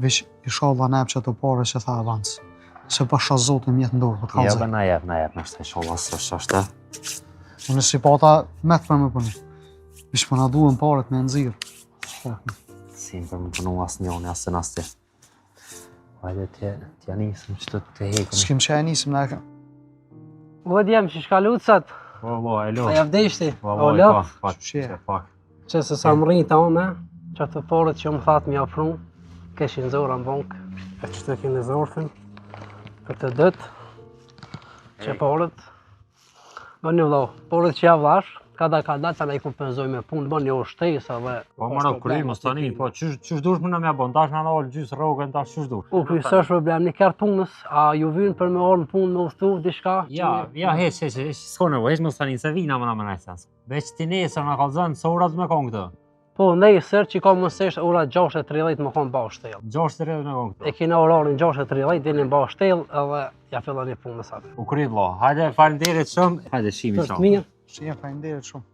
Veç inshallah na që ato pare që tha avans. Se pasha zotin mjetë ndorë, po t'kallëzaj. Ja, na jep, nështë inshallah së është. Unë si pata met për me punu. Veç për na duhen paret me nëzirë. Si më për më punu asë njoni, asë në asti. Hajde t'ja nisëm që të hekëm. S'kim që e nisim në e kam. Vë djem që shka lucat, E lo. a javdeshti, o Pak, lot, pak. që se sa më rritë anë, që të porët që më thatë më afru, keshin zora në bankë, e që të kene zorfin, për të dëtë, që porët. Bë një vlo, porët që javlash, kada që na i kompenzoj me punë, bë një ushtesa dhe... Po më në kry, më stani, po qysh dush më në mja bon, tash në në olë gjysë rogën, tash qysh dush? U kryesë është problem, një kërë punës, a ju vynë për me orë në punë, me uthtu, diçka? Ja, heq, s'ko nevoj, heq më stani, se vina më në më nëjësens. Veç ti nesër në kalëzën, se urat me konë këtë? Po, nesër që ka mësisht ura 6:30 më konë ba shtelë. 6:30 me konë këtë? E kina orarin 6:30, dinin ba shtelë edhe ja fillon një punë mësate. U kryt lo, hajde falenderit shumë, hajde shimi shumë. Mirë. Shia, faleminderit shumë.